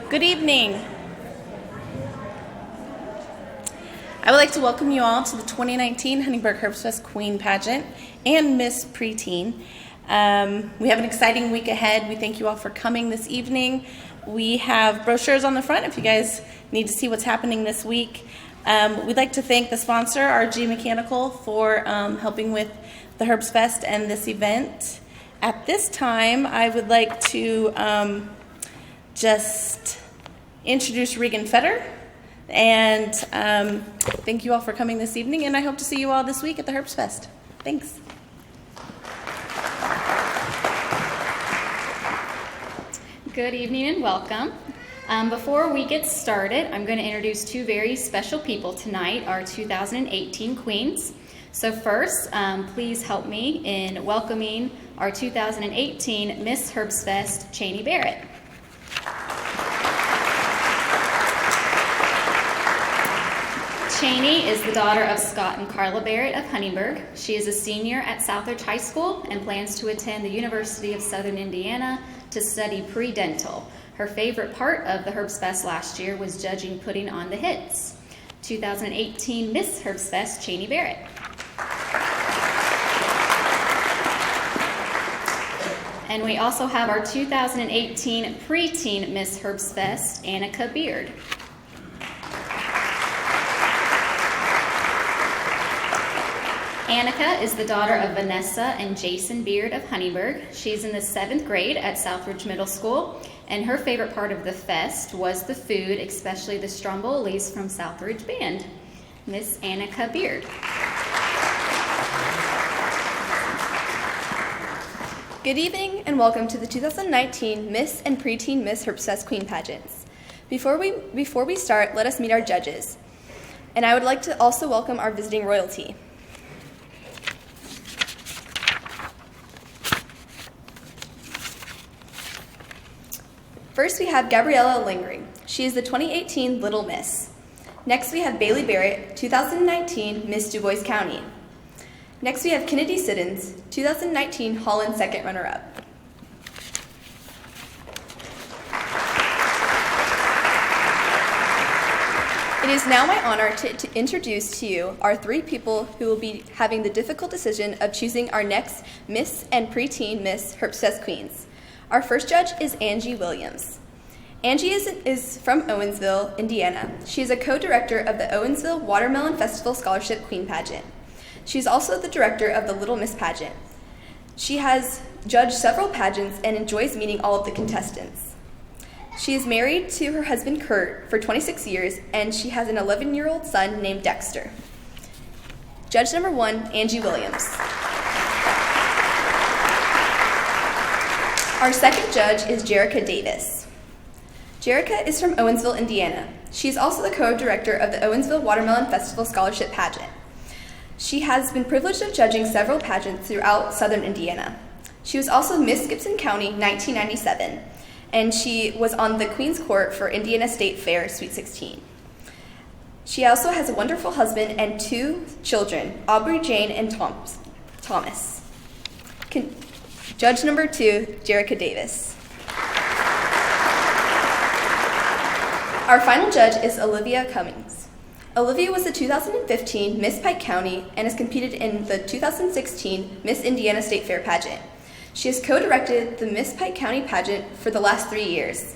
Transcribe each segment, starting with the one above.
Good evening. I would like to welcome you all to the 2019 Huntingburg Herbstfest Queen Pageant and Miss Preteen. We have an exciting week ahead. We thank you all for coming this evening. We have brochures on the front if you guys need to see what's happening this week. We'd like to thank the sponsor, RG Mechanical, for helping with the Herbstfest and this event. At this time, I would like to just introduce Regan Fetter, and thank you all for coming this evening, and I hope to see you all this week at the Herbstfest. Thanks. Good evening and welcome. Before we get started, I'm going to introduce two very special people tonight, our 2018 Queens. So first, please help me in welcoming our 2018 Miss Herbstfest, Cheney Barrett. Cheney is the daughter of Scott and Carla Barrett of Huntingburg. She is a senior at Southridge High School and plans to attend the University of Southern Indiana to study pre-dental. Her favorite part of the Herbstfest last year was judging putting on the hits. 2018 Miss Herbstfest, Cheney Barrett. And we also have our 2018 Preteen Miss Herbstfest, Annika Beard. Annika is the daughter of Vanessa and Jason Beard of Huntingburg. She's in the 7th grade at Southridge Middle School, and her favorite part of the fest was the food, especially the strombolis from Southridge Band. Miss Annika Beard. Good evening and welcome to the 2019 Miss and Preteen Miss Herbstfest Queen Pageants. Before we start, let us meet our judges. And I would like to also welcome our visiting royalty. First, we have Gabriella Lingering. She is the 2018 Little Miss. Next, we have Bailey Barrett, 2019 Miss Du Bois County. Next, we have Kennedy Siddons, 2019 Holland second runner-up. It is now my honor to introduce to you our three people who will be having the difficult decision of choosing our next Miss and Preteen Miss Herbstfest Queens. Our first judge is Angie Williams. Angie is from Owensville, Indiana. She is a co-director of the Owensville Watermelon Festival Scholarship Queen Pageant. She is also the director of the Little Miss Pageant. She has judged several pageants and enjoys meeting all of the contestants. She is married to her husband Kurt for 26 years, and she has an 11-year-old son named Dexter. Judge number 1, Angie Williams. Our second judge is Jerica Davis. Jerica is from Owensville, Indiana. She is also the co-director of the Owensville Watermelon Festival Scholarship Pageant. She has been privileged of judging several pageants throughout southern Indiana. She was also Miss Gibson County 1997, and she was on the Queen's Court for Indiana State Fair Sweet 16. She also has a wonderful husband and 2 children, Aubrey Jane and Thomas. Judge number 2, Jerica Davis. Our final judge is Olivia Cummings. Olivia was the 2015 Miss Pike County and has competed in the 2016 Miss Indiana State Fair pageant. She has co-directed the Miss Pike County pageant for the last 3 years.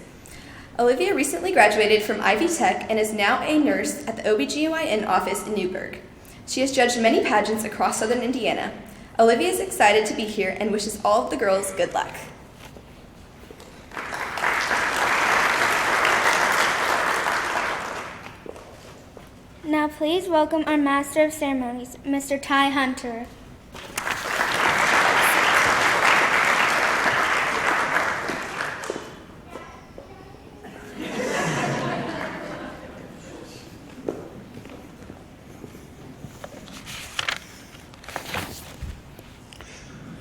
Olivia recently graduated from Ivy Tech and is now a nurse at the OBGYN office in Newburgh. She has judged many pageants across southern Indiana. Olivia is excited to be here and wishes all of the girls good luck. Now please welcome our Master of Ceremonies, Mr. Ty Hunter.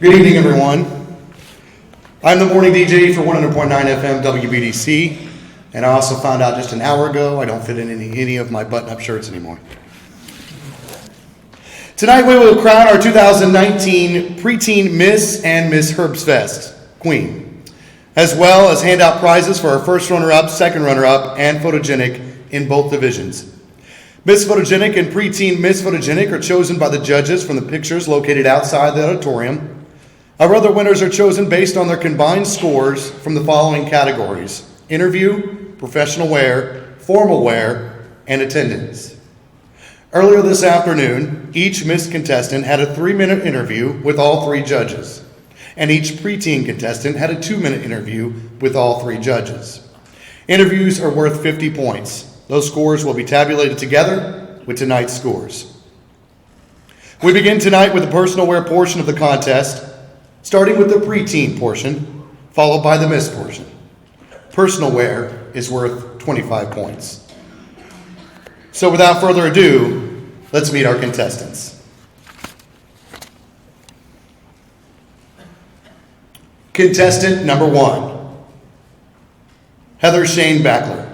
Good evening, everyone. I'm the morning DJ for 100.9 FM WBDC, and I also found out just an hour ago I don't fit in any of my button-up shirts anymore. Tonight we will crown our 2019 Preteen Miss and Miss Herbstfest Queen. as well as hand out prizes for our first runner-up, second runner-up, and photogenic in both divisions. Miss Photogenic and Preteen Miss Photogenic are chosen by the judges from the pictures located outside the auditorium. Our other winners are chosen based on their combined scores from the following categories: interview, professional wear, formal wear, and attendance. Earlier this afternoon, each Miss contestant had a 3-minute interview with all 3 judges, and each preteen contestant had a 2-minute interview with all 3 judges. Interviews are worth 50 points. Those scores will be tabulated together with tonight's scores. We begin tonight with the personal wear portion of the contest, starting with the preteen portion, followed by the Miss portion. Personal wear is worth 25 points. So without further ado, let's meet our contestants. Contestant number 1, Heather Shane Backler.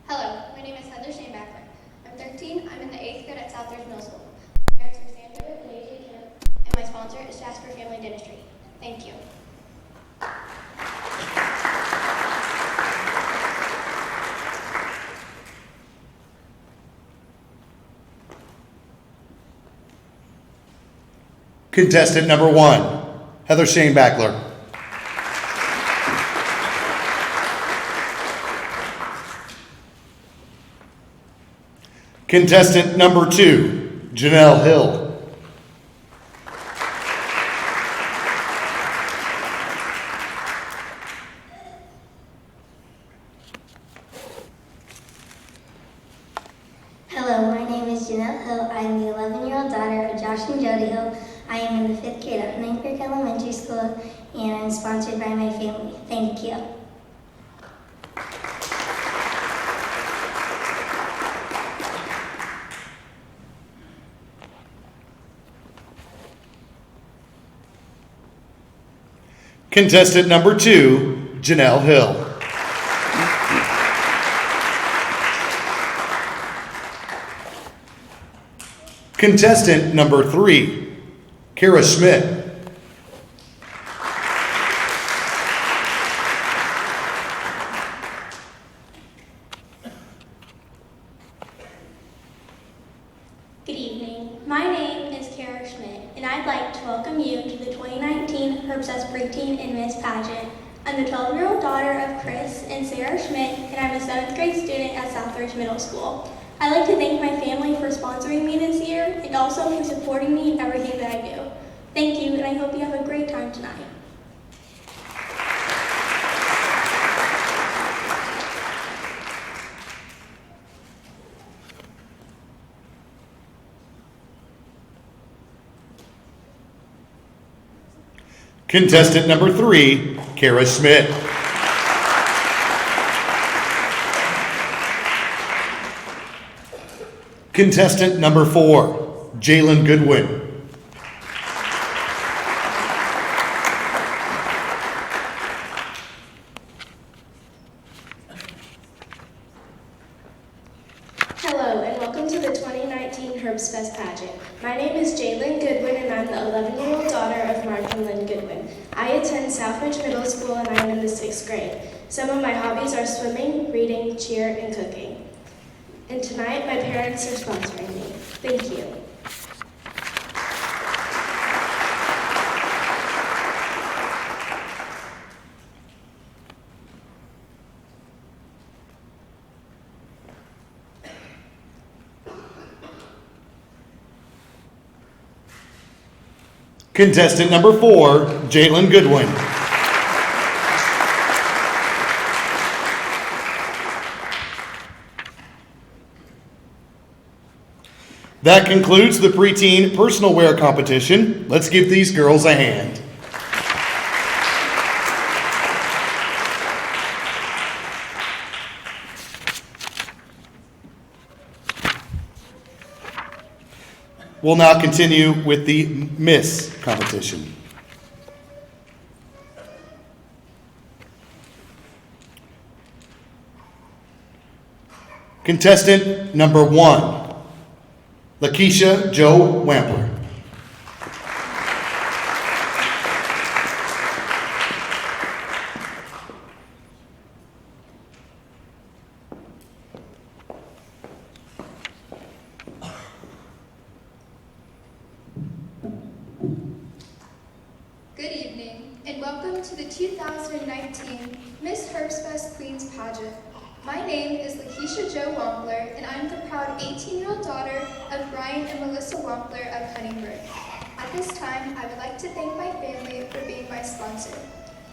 Hello, my name is Heather Shane Backler. I'm 13. I'm in the 8th grade at Southridge Middle School. My parents are Sandra and AJ Kim, and my sponsor is Jasper Family Dentistry. Thank you. Contestant number 1, Heather Shane Backler. Contestant number 2, Janelle Hill. Hello, my name is Janelle Hill. I am the 11-year-old daughter of Josh and Jody Hill. I am in the 5th grade at Ninth Creek Elementary School, and I'm sponsored by my family. Thank you. Contestant number 2, Janelle Hill. Contestant number 3, Kara Schmidt. Good evening. My name is Kara Schmidt, and I'd like to welcome you to the 2019 Herbstfest Preteen and Miss Pageant. I'm the 12-year-old daughter of Chris and Sarah Schmidt, and I'm a 7th grade student at Southridge Middle School. I'd like to thank my family for sponsoring me this year and also for supporting me in everything that I do. Thank you, and I hope you have a great time tonight. Contestant number 3, Kara Schmidt. Contestant number 4, Jalen Goodwin. Hello, and welcome to the 2019 Herbstfest Pageant. My name is Jalen Goodwin, and I'm the 11-year-old daughter of Mark and Lynn Goodwin. I attend Southridge Middle School, and I am in the 6th grade. Some of my hobbies are swimming, reading, cheer, and cooking. And tonight, my parents are sponsoring me. Thank you. Contestant number 4, Jalen Goodwin. That concludes the preteen personal wear competition. Let's give these girls a hand. We'll now continue with the Miss competition. Contestant number 1, Lakeisha Joe Wampler. Good evening, and welcome to the 2019 Miss Herbstfest Queens Pageant. My name is Lakeisha Joe Wampler, and I'm the proud 18-year-old daughter of Brian and Melissa Wampler of Huntingburg. At this time, I would like to thank my family for being my sponsor.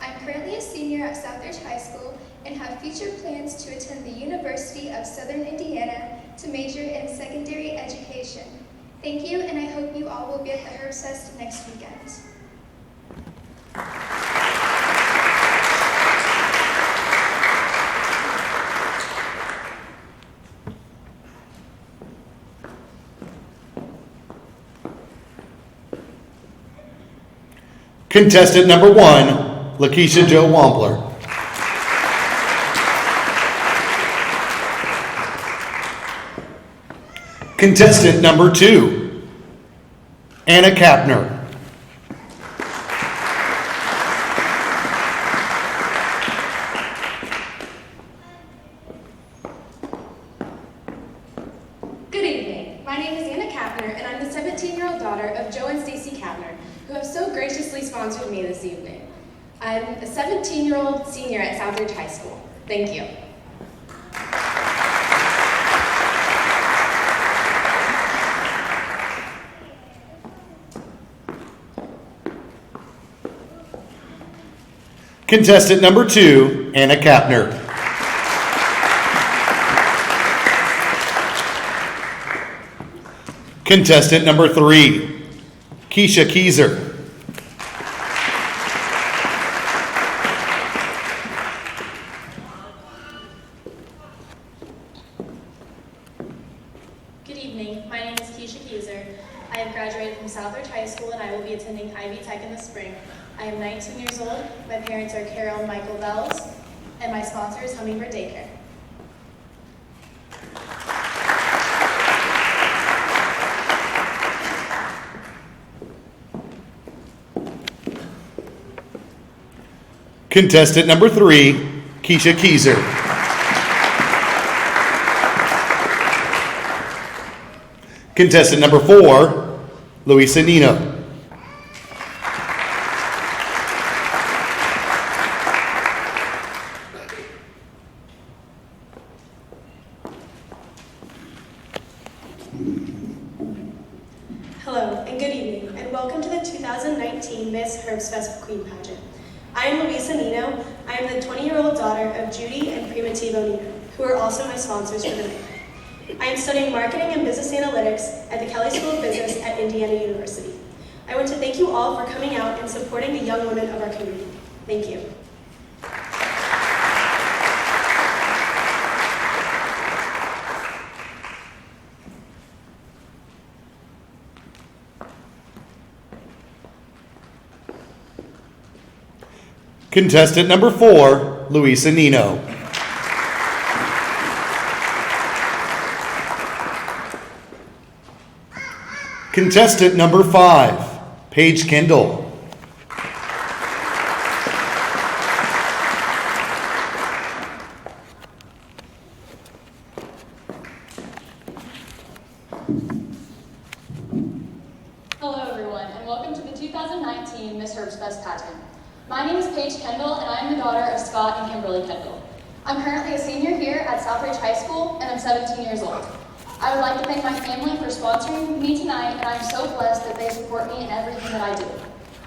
I'm currently a senior at Southridge High School and have future plans to attend the University of Southern Indiana to major in secondary education. Thank you, and I hope you all will be at the Herbstfest next weekend. Contestant number 1, Lakeisha Joe Wampler. Contestant number 2, Anna Kapner. Good evening. My name is Anna Kapner, and I'm the 17-year-old daughter of Joe and Stacy Kapner, who have so graciously sponsored me this evening. I'm a 17-year-old senior at Southridge High School. Thank you. Contestant number 2, Anna Kapner. Contestant number 3, Keisha Keyser. Good evening. My name is Keisha Keyser. I have graduated from Southridge High School and I will be attending Ivy Tech in the spring. I am 19 years old. My parents are Carol and Michael Bells, and my sponsor is Hummingbird Daycare. Contestant number 3, Keisha Keyser. Contestant number 4, Luisa Nino. Hello, and good evening, and welcome to the 2019 Miss Herbstfest Queen Pageant. I am Luisa Nino. I am the 20-year-old daughter of Judy and Primitivo Nino, who are also my sponsors for the night. I am studying marketing and business analytics at the Kelley School of Business at Indiana University. I want to thank you all for coming out and supporting the young women of our community. Thank you. Contestant number 4, Luisa Nino. Contestant number 5, Paige Kendall. Hello everyone, and welcome to the 2019 Miss Herbstfest Pageant. My name is Paige Kendall, and I am the daughter of Scott and Kimberly Kendall. I'm currently a senior here at Southridge High School, and I'm 17 years old. I would like to thank my family for sponsoring me tonight, and I'm so blessed that they support me in everything that I do.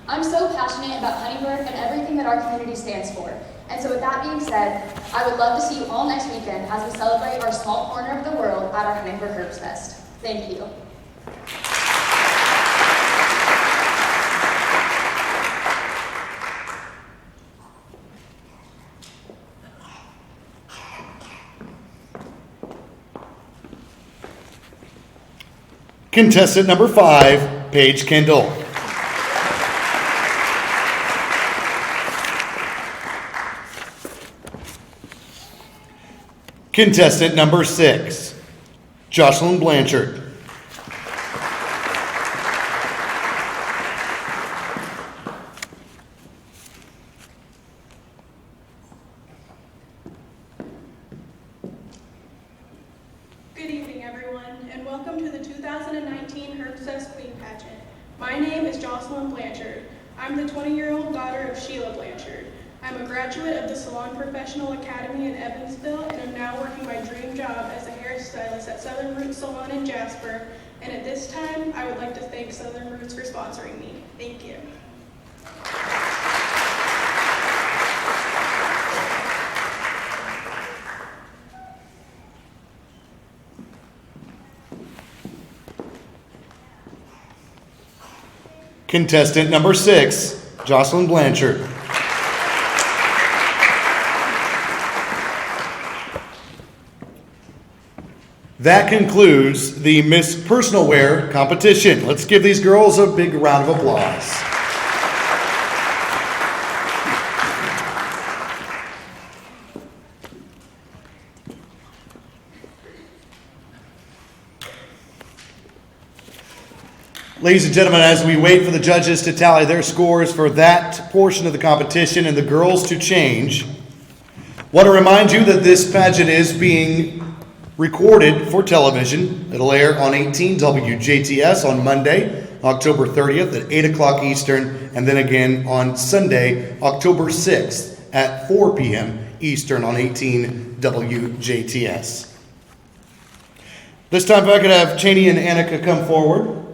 I'm so passionate about Huntingburg and everything that our community stands for. And so with that being said, I would love to see you all next weekend as we celebrate our small corner of the world at our Huntingburg Herbstfest. Thank you. Contestant number 5, Paige Kendall. Contestant number 6, Jocelyn Blanchard. Good evening, everyone, and welcome to the 2019 Herbstfest Queen Pageant. My name is Jocelyn Blanchard. I'm the 20-year-old daughter of Sheila Blanchard. I'm a graduate of the Salon Professional Academy in Evansville, and I'm now working my dream job as a hairstylist at Southern Roots Salon in Jasper. And at this time, I would like to thank Southern Roots for sponsoring me. Thank you. Contestant number 6, Jocelyn Blanchard. That concludes the Miss Personal Wear competition. Let's give these girls a big round of applause. Ladies and gentlemen, as we wait for the judges to tally their scores for that portion of the competition and the girls to change, I want to remind you that this pageant is being recorded for television. It'll air on 18 WJTS on Monday, October 30th at 8 o'clock Eastern, and then again on Sunday, October 6th at 4 p.m. Eastern on 18 WJTS. This time, if I could have Cheney and Annika come forward.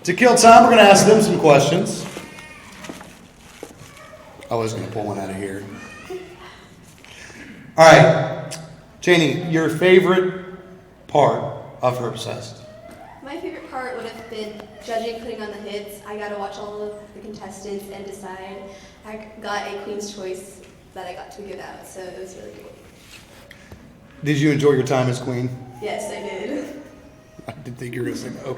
To kill time, we're going to ask them some questions. I was going to pull one out of here. All right. Cheney, your favorite part of Herbstfest? My favorite part would have been judging, putting on the hits. I got to watch all of the contestants and decide. I got a Queen's Choice that I got to give out, so it was really cool. Did you enjoy your time as Queen? Yes, I did. I didn't think you were going to say no.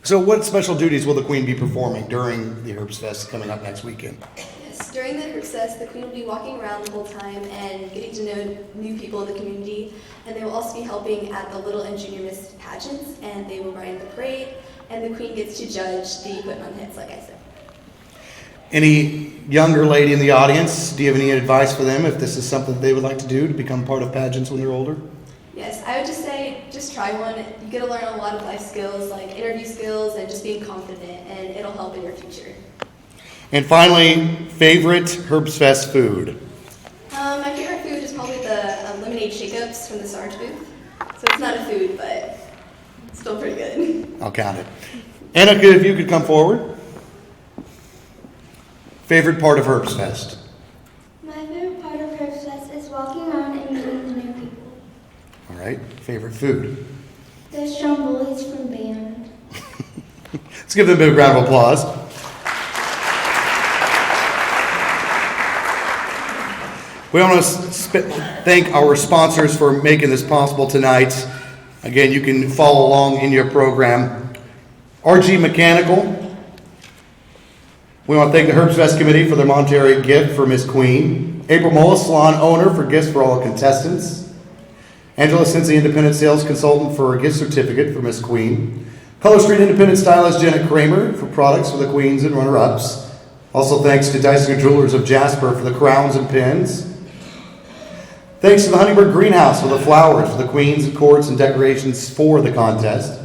So what special duties will the Queen be performing during the Herbstfest coming up next weekend? Yes, during the Herbstfest, the Queen will be walking around the whole time and getting to know new people in the community, and they will also be helping at the Little and Junior Miss pageants, and they will ride in the parade, and the Queen gets to judge the putting on hits, like I said. Any younger lady in the audience, do you have any advice for them if this is something they would like to do to become part of pageants when they're older? Yes, I would just say, just try one. You get to learn a lot of life skills, like interview skills and just being confident, and it'll help in your future. And finally, favorite Herbstfest food? My favorite food is probably the lemonade shake-ups from the Sarge booth. So it's not a food, but it's still pretty good. I'll count it. Annika, if you could come forward. Favorite part of Herbstfest? My favorite part of Herbstfest is walking around and meeting the new people. All right. Favorite food? The Strombolis from band. Let's give them a big round of applause. We want to thank our sponsors for making this possible tonight. Again, you can follow along in your program. RG Mechanical. We want to thank the Herbstfest Committee for their monetary gift for Miss Queen. April Mullis, salon owner, for gifts for all contestants. Angela Cincy, independent sales consultant, for a gift certificate for Miss Queen. Color Street independent stylist Jenna Kramer for products for the queens and runner-ups. Also thanks to Dyson Jewelers of Jasper for the crowns and pins. Thanks to the Honeybird Greenhouse for the flowers for the queens and courts and decorations for the contest.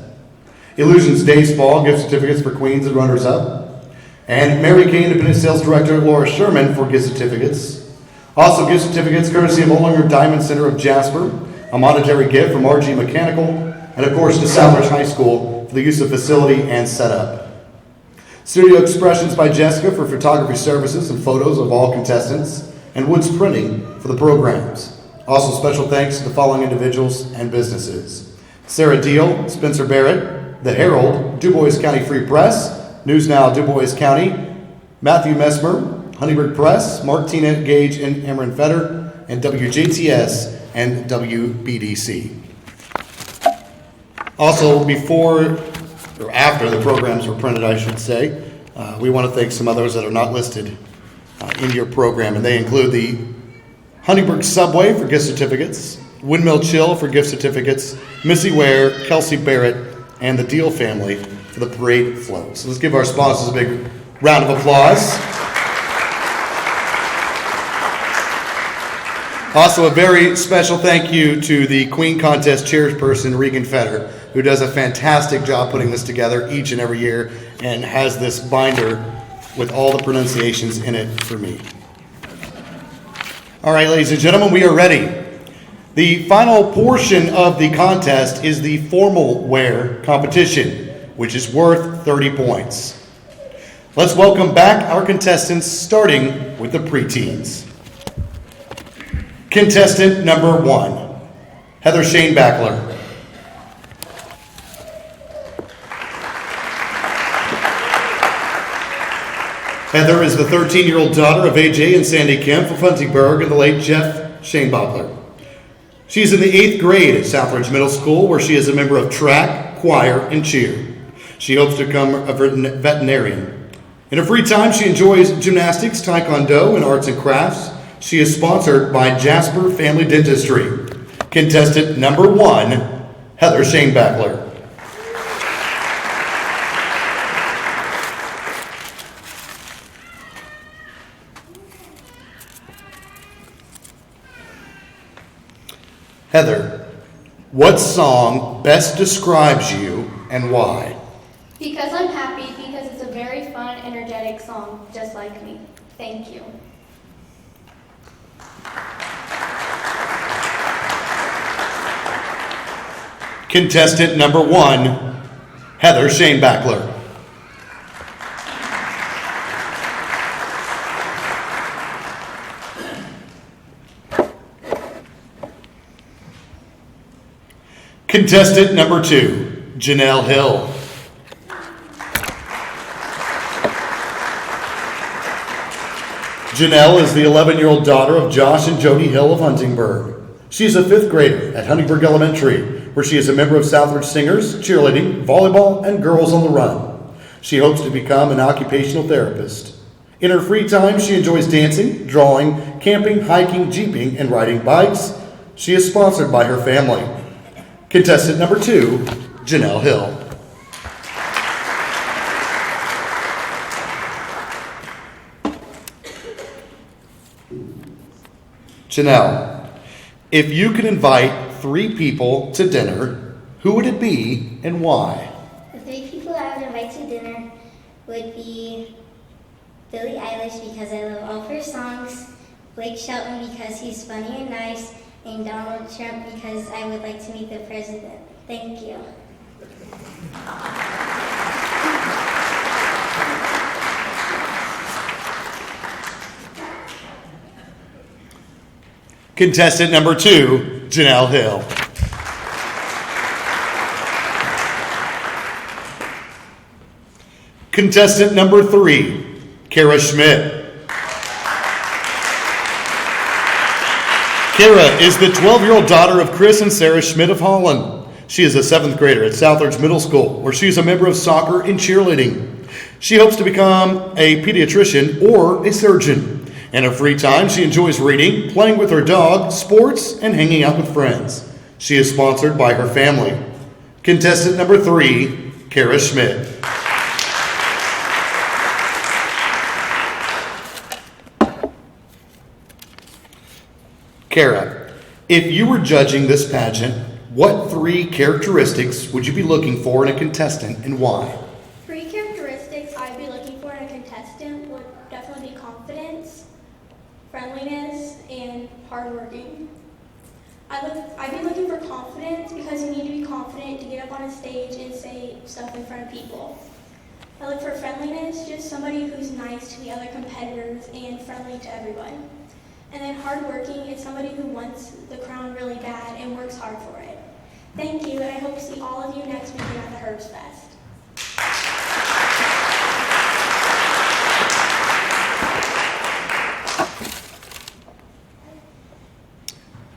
Illusions Day Spa gift certificates for queens and runners-up. And Mary Kay, independent sales director Laura Sherman, for gift certificates. Also gift certificates courtesy of Olinger Diamond Center of Jasper, a monetary gift from RG Mechanical, and of course to Southbridge High School for the use of facility and setup. Studio Expressions by Jessica for photography services and photos of all contestants, and Woods Printing for the programs. Also special thanks to the following individuals and businesses: Sarah Deal, Spencer Barrett, The Herald, Du Bois County Free Press, News Now Du Bois County, Matthew Messmer, Honeybird Press, Martina Gage and Amron Fetter, and WJTS and WBDC. Also, before or after the programs were printed, I should say, we want to thank some others that are not listed in your program, and they include the Huntingburg Subway for gift certificates, Windmill Chill for gift certificates, Missy Ware, Kelsey Barrett, and the Deal family for the parade float. So let's give our sponsors a big round of applause. Also, a very special thank you to the Queen Contest chairperson, Regan Fetter, who does a fantastic job putting this together each and every year and has this binder with all the pronunciations in it for me. All right, ladies and gentlemen, we are ready. The final portion of the contest is the formal wear competition, which is worth 30 points. Let's welcome back our contestants, starting with the preteens. Contestant number 1, Heather Shane Backler. Heather is the 13-year-old daughter of AJ and Sandy Kemp of Huntingburg and the late Jeff Shane Backler. She's in the 8th grade at Southridge Middle School, where she is a member of track, choir, and cheer. She hopes to become a veterinarian. In her free time, she enjoys gymnastics, taekwondo, and arts and crafts. She is sponsored by Jasper Family Dentistry. Contestant number 1, Heather Shane Backler. Heather, what song best describes you and why? Because I'm happy, because it's a very fun, energetic song, just like me. Thank you. Contestant number 1, Heather Shane Backler. Contestant number 2, Janelle Hill. Janelle is the 11-year-old daughter of Josh and Jody Hill of Huntingburg. She is a 5th grader at Huntingburg Elementary, where she is a member of Southridge Singers, cheerleading, volleyball, and Girls on the Run. She hopes to become an occupational therapist. In her free time, she enjoys dancing, drawing, camping, hiking, jeeping, and riding bikes. She is sponsored by her family. Contestant number 2, Janelle Hill. Janelle, if you could invite 3 people to dinner, who would it be and why? The 3 people I would invite to dinner would be Billie Eilish because I love all of her songs, Blake Shelton because he's funny and nice, and Donald Trump because I would like to meet the president. Thank you. Contestant number 2, Janelle Hill. Contestant number 3, Kara Schmidt. Kara is the 12-year-old daughter of Chris and Sarah Schmidt of Holland. She is a 7th grader at Southridge Middle School, where she is a member of soccer and cheerleading. She hopes to become a pediatrician or a surgeon. In her free time, she enjoys reading, playing with her dog, sports, and hanging out with friends. She is sponsored by her family. Contestant number 3, Kara Schmidt. Kara, if you were judging this pageant, what 3 characteristics would you be looking for in a contestant and why? 3 characteristics I'd be looking for in a contestant would definitely be confidence, friendliness, and hardworking. I'd be looking for confidence because you need to be confident to get up on a stage and say stuff in front of people. I look for friendliness, just somebody who's nice to the other competitors and friendly to everyone. And then hardworking is somebody who wants the crown really bad and works hard for it. Thank you, and I hope to see all of you next weekend at the Herbstfest.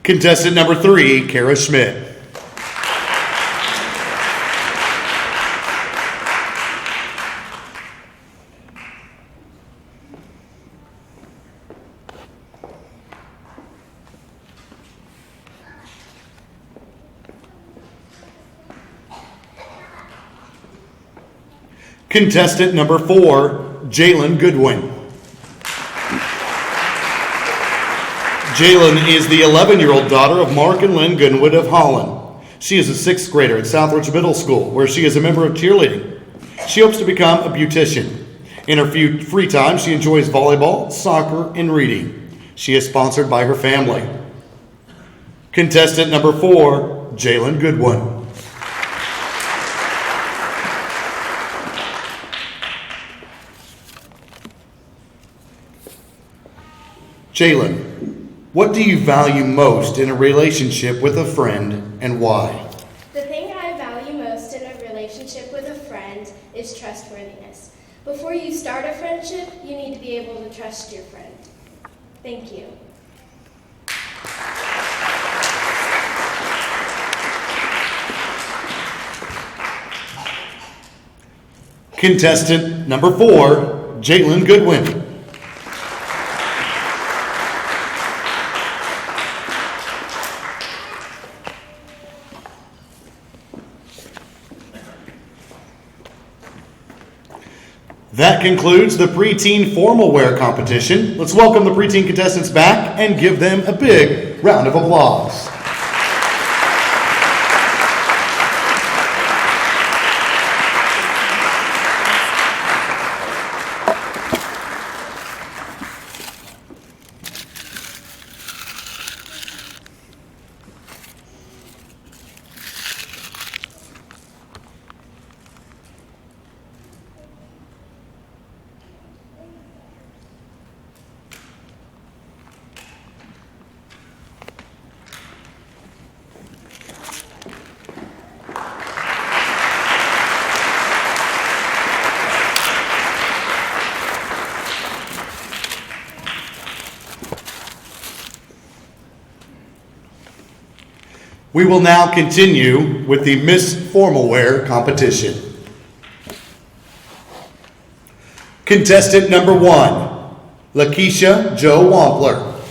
Contestant number 3, Kara Schmidt. Contestant number 4, Jalen Goodwin. Jalen is the 11-year-old daughter of Mark and Lynn Goodwin of Holland. She is a 6th grader at Southridge Middle School, where she is a member of cheerleading. She hopes to become a beautician. In her free time, she enjoys volleyball, soccer, and reading. She is sponsored by her family. Contestant number 4, Jalen Goodwin. Jalen, what do you value most in a relationship with a friend and why? The thing I value most in a relationship with a friend is trustworthiness. Before you start a friendship, you need to be able to trust your friend. Thank you. Contestant number 4, Jalen Goodwin. That concludes the preteen formal wear competition. Let's welcome the preteen contestants back and give them a big round of applause. We will now continue with the Miss Formal Wear competition. Contestant number 1, Lakeisha Jo Wampler.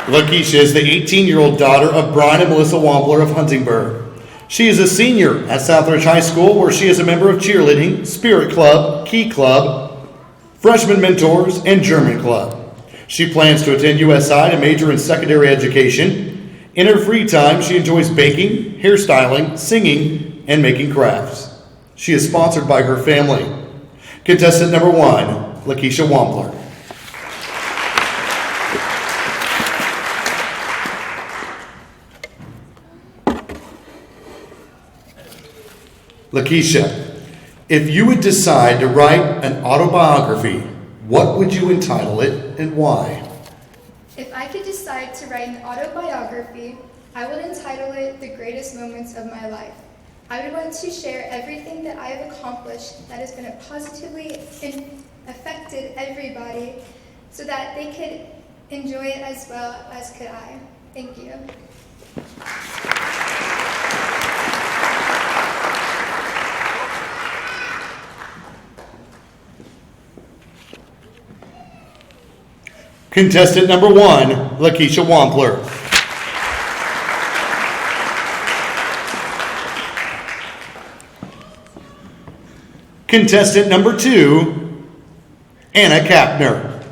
Lakeisha is the 18-year-old daughter of Brian and Melissa Wampler of Huntingburg. She is a senior at Southridge High School, where she is a member of cheerleading, Spirit Club, Key Club, Freshman Mentors, and German Club. She plans to attend USI to major in secondary education. In her free time, she enjoys baking, hairstyling, singing, and making crafts. She is sponsored by her family. Contestant number 1, Lakeisha Wampler. Lakeisha, if you would decide to write an autobiography, what would you entitle it and why? If I could decide to write an autobiography, I would entitle it The Greatest Moments of My Life. I would want to share everything that I have accomplished that has been positively affected everybody so that they could enjoy it as well as could I. Thank you. Contestant number 1, Lakeisha Wampler. Contestant number 2, Anna Kapner.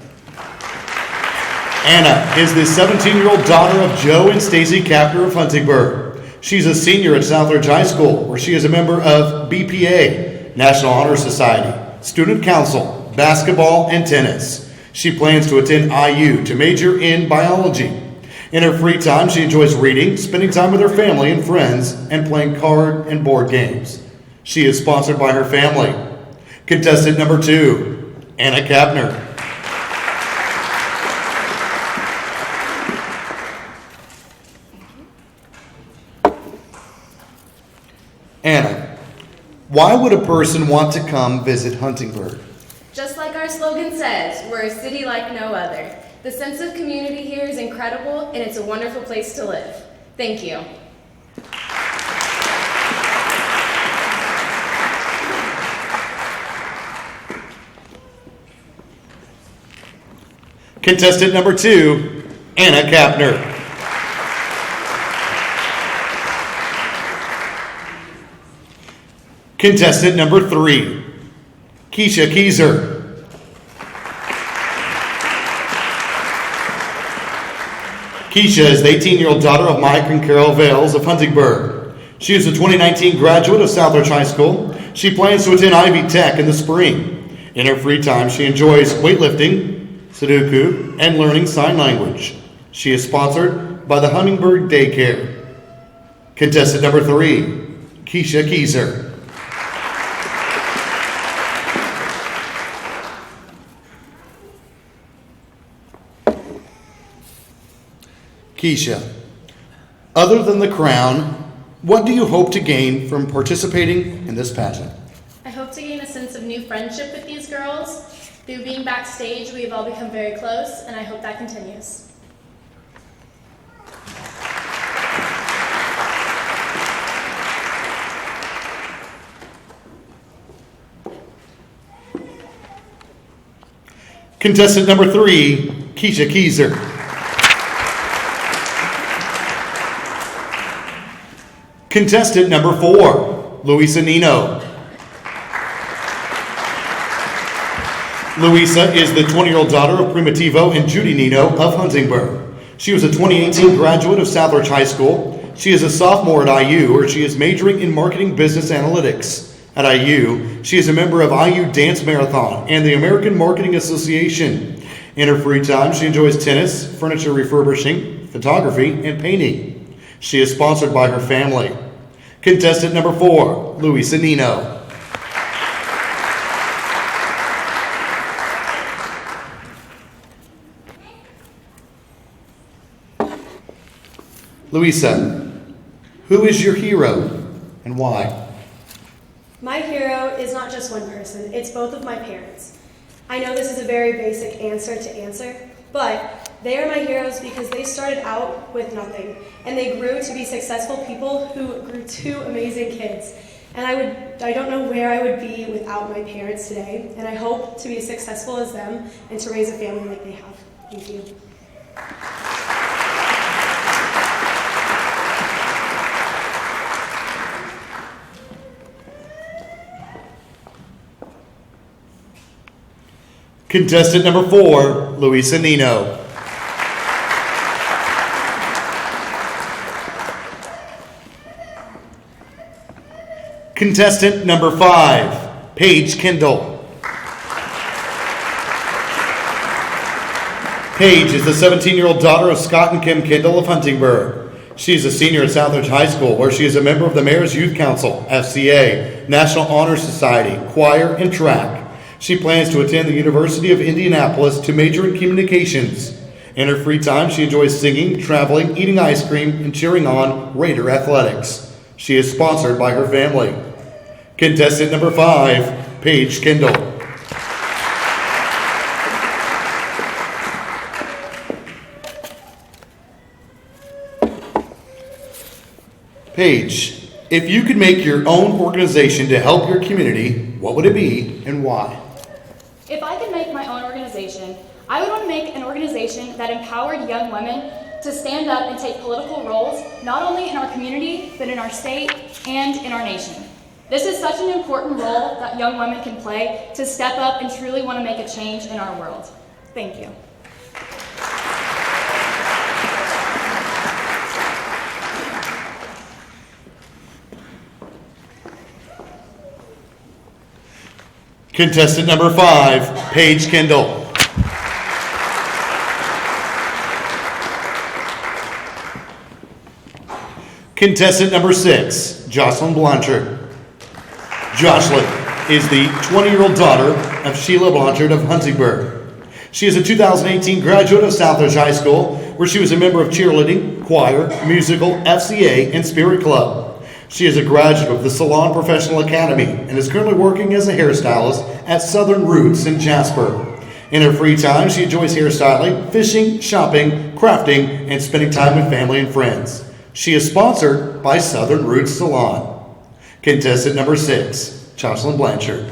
Anna is the 17-year-old daughter of Joe and Stacy Kapner of Huntingburg. She's a senior at Southridge High School, where she is a member of BPA, National Honor Society, Student Council, basketball, and tennis. She plans to attend IU to major in biology. In her free time, she enjoys reading, spending time with her family and friends, and playing card and board games. She is sponsored by her family. Contestant number 2, Anna Kapner. Anna, why would a person want to come visit Huntingburg? Just like our slogan says, we're a city like no other. The sense of community here is incredible, and it's a wonderful place to live. Thank you. Contestant number 2, Anna Kapner. Contestant number 3, Keisha Keyser. Keisha is the 18-year-old daughter of Mike and Carol Vales of Huntingburg. She is a 2019 graduate of Southridge High School. She plans to attend Ivy Tech in the spring. In her free time, she enjoys weightlifting, Sudoku, and learning sign language. She is sponsored by the Huntingburg Daycare. Contestant number 3, Keisha Keyser. Keisha, other than the crown, what do you hope to gain from participating in this pageant? I hope to gain a sense of new friendship with these girls. Through being backstage, we've all become very close, and I hope that continues. Contestant number 3, Keisha Keyser. Contestant number 4, Luisa Nino. Luisa is the 20-year-old daughter of Primitivo and Judy Nino of Huntingburg. She was a 2018 graduate of Southridge High School. She is a sophomore at IU, where she is majoring in marketing business analytics. At IU, she is a member of IU Dance Marathon and the American Marketing Association. In her free time, she enjoys tennis, furniture refurbishing, photography, and painting. She is sponsored by her family. Contestant number 4, Luisa Nino. Luisa, who is your hero and why? My hero is not just one person, it's both of my parents. I know this is a very basic answer to answer, but they are my heroes because they started out with nothing, and they grew to be successful people who grew 2 amazing kids. And I don't know where I would be without my parents today, and I hope to be as successful as them and to raise a family like they have. Thank you. Contestant number 4, Luisa Nino. Contestant number 5, Paige Kendall. Paige is the 17-year-old daughter of Scott and Kim Kendall of Huntingburg. She is a senior at Southridge High School, where she is a member of the Mayor's Youth Council, FCA, National Honor Society, choir, and track. She plans to attend the University of Indianapolis to major in communications. In her free time, she enjoys singing, traveling, eating ice cream, and cheering on Raider athletics. She is sponsored by her family. Contestant number 5, Paige Kendall. Paige, if you could make your own organization to help your community, what would it be and why? If I could make my own organization, I would want to make an organization that empowered young women to stand up and take political roles, not only in our community, but in our state and in our nation. This is such an important role that young women can play to step up and truly want to make a change in our world. Thank you. Contestant number 5, Paige Kendall. Contestant number 6, Jocelyn Blanchard. Jocelyn is the 20-year-old daughter of Sheila Blanchard of Huntingburg. She is a 2018 graduate of Southridge High School, where she was a member of cheerleading, choir, musical, FCA, and Spirit Club. She is a graduate of the Salon Professional Academy and is currently working as a hairstylist at Southern Roots in Jasper. In her free time, she enjoys hairstyling, fishing, shopping, crafting, and spending time with family and friends. She is sponsored by Southern Roots Salon. Contestant number 6, Jocelyn Blanchard.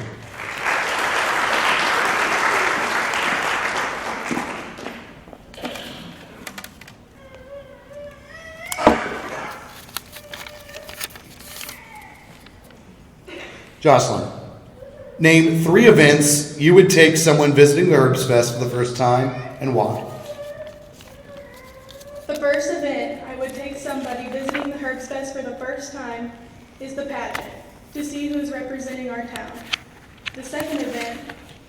Jocelyn, name 3 events you would take someone visiting the Herbstfest for the first time and why. The first event I would take somebody visiting the Herbstfest for the first time is the pageant, to see who's representing our town. The second event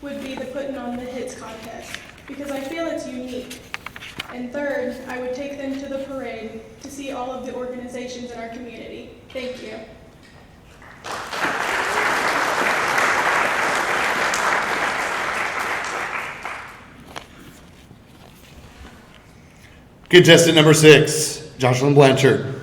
would be the putting on the hits contest, because I feel it's unique. And third, I would take them to the parade to see all of the organizations in our community. Thank you. Contestant number 6, Jocelyn Blanchard.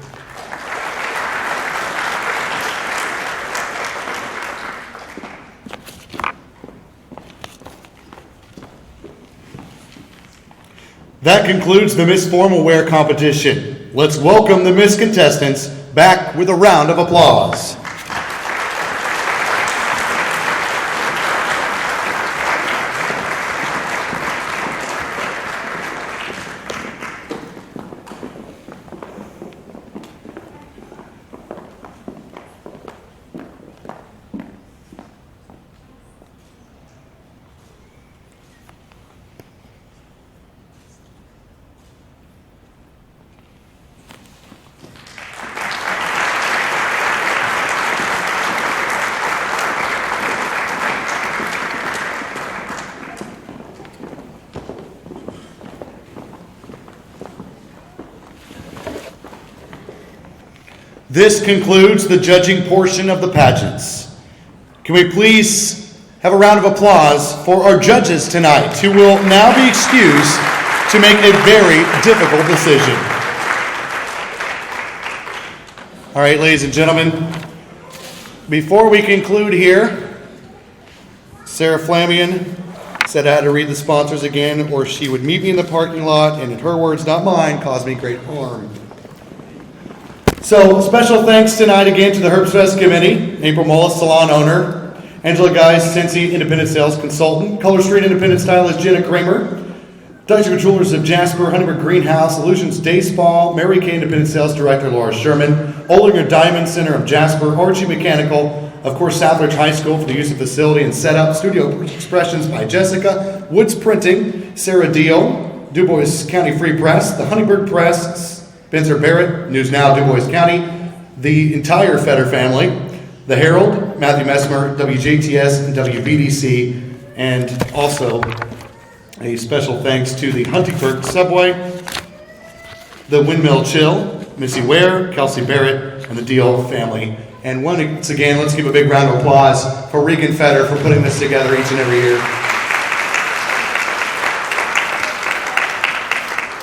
That concludes the Miss Formal Wear competition. Let's welcome the Miss contestants back with a round of applause. This concludes the judging portion of the pageants. Can we please have a round of applause for our judges tonight, who will now be excused to make a very difficult decision. All right, ladies and gentlemen, before we conclude here, Sarah Flamion said I had to read the sponsors again, or she would meet me in the parking lot, and in her words, not mine, cause me great harm. So, special thanks tonight again to the Herbstfest Committee, April Mullis, salon owner, Angela Guys, Cincy, independent sales consultant, Color Street independent stylist Jenna Kramer, Dr. Jewelers of Jasper, Honeyberg Greenhouse, Illusions Day Spa, Mary Kay independent sales director Laura Sherman, Olinger Diamond Center of Jasper, Archie Mechanical, of course Southridge High School for the use of facility and setup, Studio Expressions by Jessica, Woods Printing, Sarah Deal, Du Bois County Free Press, the Honeyberg Press, Spencer Barrett, News Now, Du Bois County, the entire Fetter family, the Herald, Matthew Messmer, WJTS, and WVDC, and also a special thanks to the Huntingburg Subway, the Windmill Chill, Missy Ware, Kelsey Barrett, and the Deal family. And once again, let's give a big round of applause for Regan Fetter for putting this together each and every year.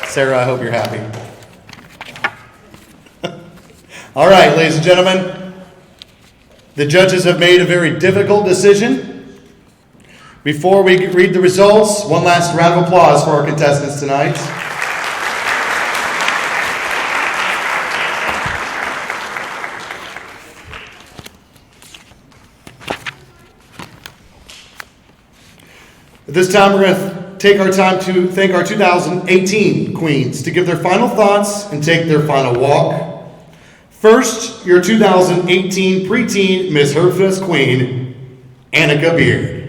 Sarah, I hope you're happy. All right, ladies and gentlemen, the judges have made a very difficult decision. Before we read the results, one last round of applause for our contestants tonight. At this time, we're going to take our time to thank our 2018 queens to give their final thoughts and take their final walk. First, your 2018 preteen Miss Herbstfest Queen, Annika Beard.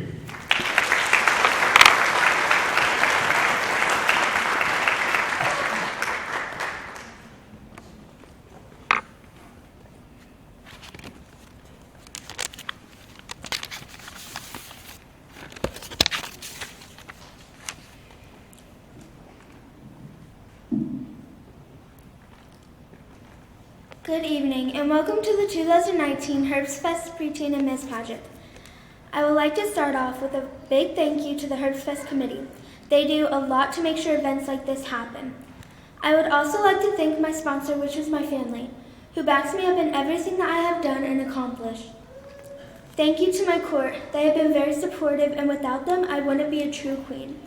Good evening, and welcome to the 2019 Herbstfest Preteen and Miss Pageant. I would like to start off with a big thank you to the Herbstfest Committee. They do a lot to make sure events like this happen. I would also like to thank my sponsor, which is my family, who backs me up in everything that I have done and accomplished. Thank you to my court. They have been very supportive, and without them, I wouldn't be a true queen.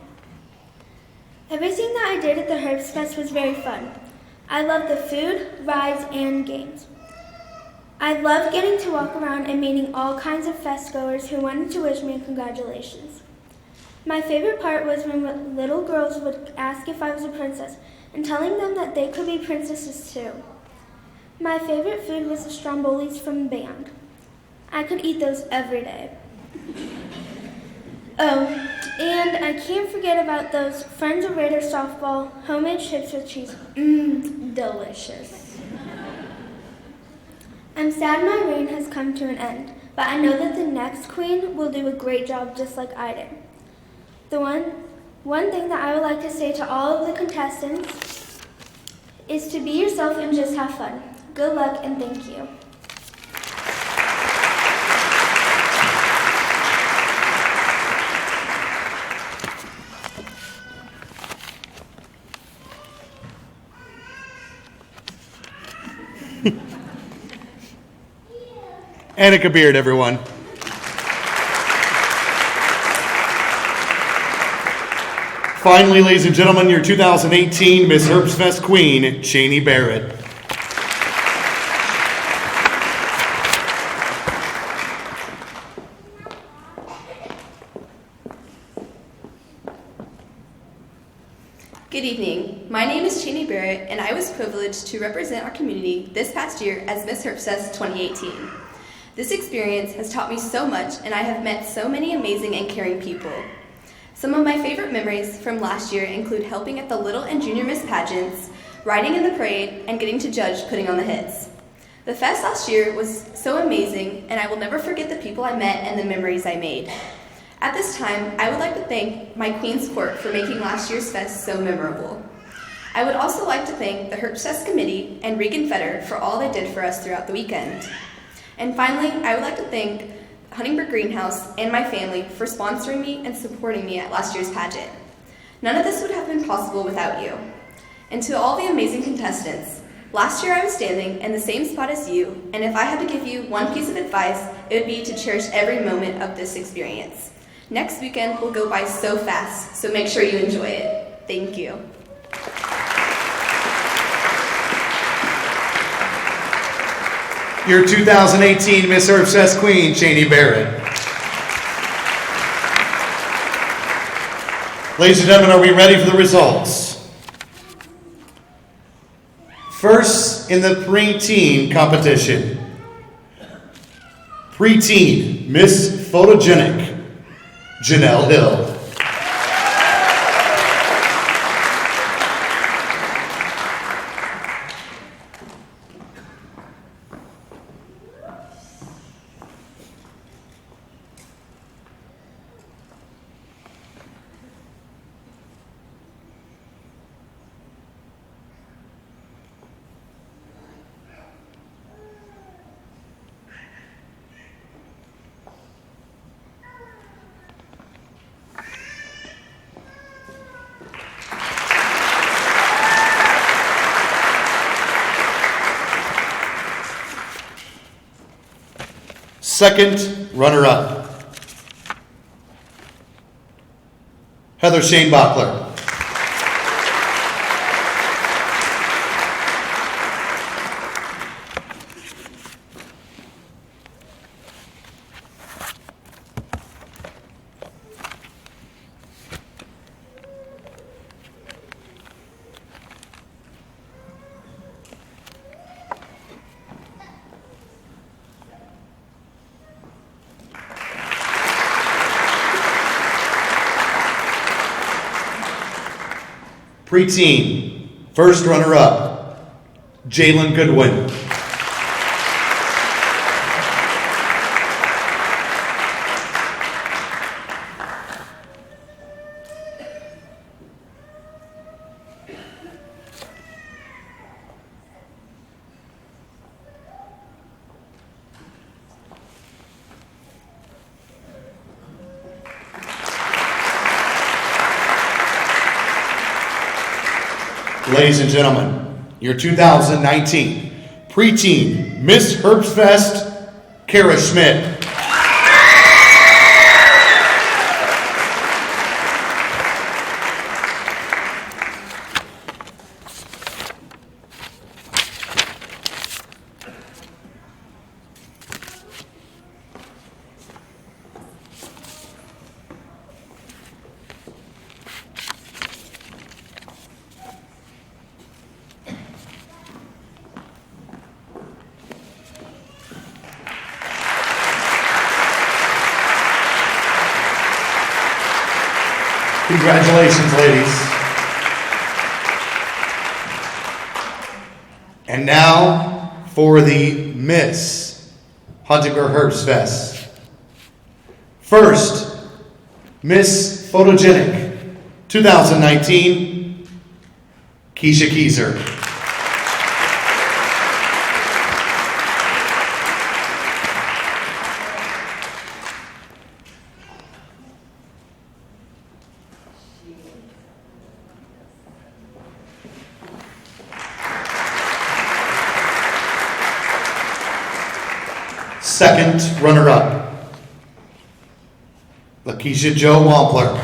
Everything that I did at the Herbstfest was very fun. I loved the food, rides, and games. I loved getting to walk around and meeting all kinds of fest goers who wanted to wish me congratulations. My favorite part was when little girls would ask if I was a princess and telling them that they could be princesses too. My favorite food was the strombolis from the band. I could eat those every day. Oh, and I can't forget about those Friends of Raider softball homemade chips with cheese. Delicious. I'm sad my reign has come to an end, but I know that the next queen will do a great job just like I did. The one thing that I would like to say to all of the contestants is to be yourself and just have fun. Good luck and thank you. Annika Beard, everyone. Finally, ladies and gentlemen, your 2018 Miss Herbstfest Queen, Cheney Barrett. Good evening. My name is Cheney Barrett, and I was privileged to represent our community this past year as Miss Herbstfest 2018. This experience has taught me so much, and I have met so many amazing and caring people. Some of my favorite memories from last year include helping at the Little and Junior Miss Pageants, riding in the parade, and getting to judge putting on the hits. The fest last year was so amazing, and I will never forget the people I met and the memories I made. At this time, I would like to thank my Queen's Court for making last year's fest so memorable. I would also like to thank the Herbstfest Committee and Regan Fetter for all they did for us throughout the weekend. And finally, I would like to thank Huntingburg Greenhouse and my family for sponsoring me and supporting me at last year's pageant. None of this would have been possible without you. And to all the amazing contestants, last year I was standing in the same spot as you, and if I had to give you one piece of advice, it would be to cherish every moment of this experience. Next weekend will go by so fast, so make sure you enjoy it. Thank you. Your 2018 Miss Herbstfest Queen, Cheney Barrett. Ladies and gentlemen, are we ready for the results? First in the preteen competition. Preteen Miss Photogenic, Janelle Hill. Second runner-up, Heather Shane Bachler. Preteen, first runner-up, Jalen Goodwin. Ladies and gentlemen, your 2019 Preteen Miss Herbstfest, Kara Schmidt. Congratulations, ladies. And now for the Miss Huntingburg Herbstfest. First, Miss Photogenic 2019, Keisha Keyser. Second runner-up, Lakeisha Jo Wampler.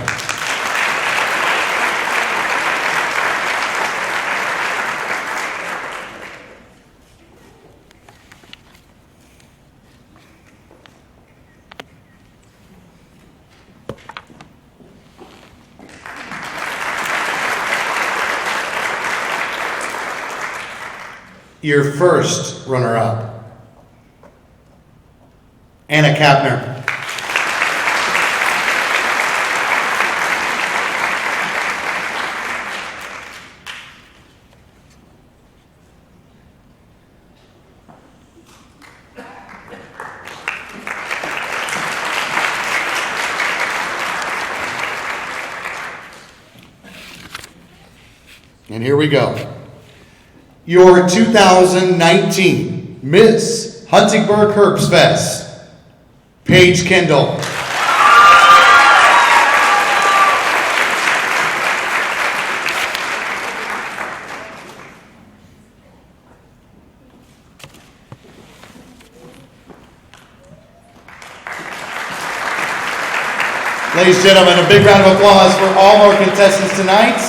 Your first runner-up, Anna Kapner. And here we go. Your 2019 Miss Huntingburg Herbstfest, Paige Kendall. Ladies and gentlemen, a big round of applause for all our contestants tonight.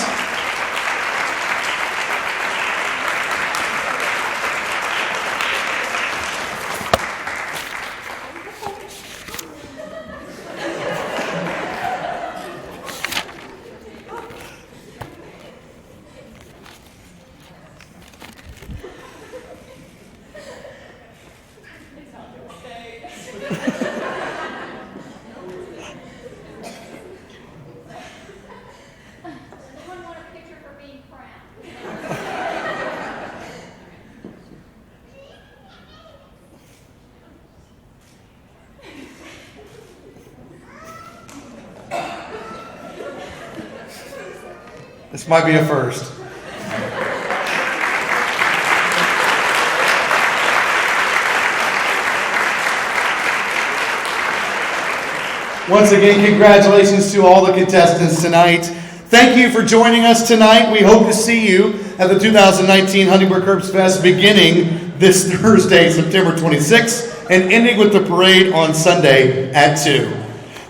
This might be a first. Once again, congratulations to all the contestants tonight. Thank you for joining us tonight. We hope to see you at the 2019 Huntingburg Herbstfest beginning this Thursday, September 26th, and ending with the parade on Sunday at 2.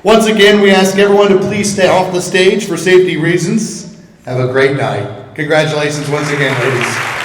Once again, we ask everyone to please stay off the stage for safety reasons. Have a great night. Congratulations once again, ladies.